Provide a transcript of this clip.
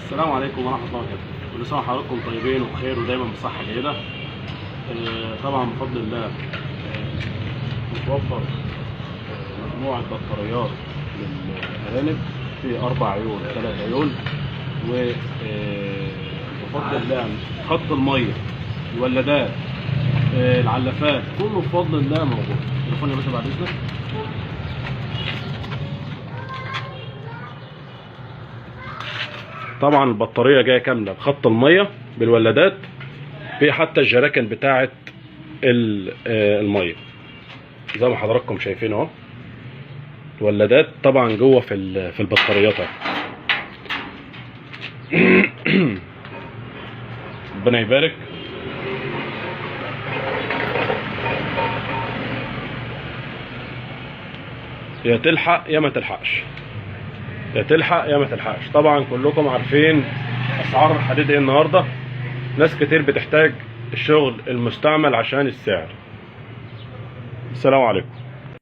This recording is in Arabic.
السلام عليكم ورحمة الله وبركاته. كل سنة وحضراتكم طيبين وبخير ودايما بصحة جيدة. طبعا بفضل الله متوفر مجموعة بطاريات للأرانب في 4 عيون 3 عيون، وبفضل الله خط المية، الولادات، العلافات، كله بفضل الله موجود. تليفون يا باشا بعد إذنك. طبعا البطاريه جايه كامله بخط الميه بالولادات، في حتى الجراكن بتاعه الميه زي ما حضراتكم شايفين اهو. الولادات طبعا جوه في البطاريات اهي. ربنا يبارك. يا تلحق يا ما تلحقش، يا تلحق يا ما تلحقش. طبعا كلكم عارفين اسعار الحديد ايه النهارده. ناس كتير بتحتاج الشغل المستعمل عشان السعر. السلام عليكم.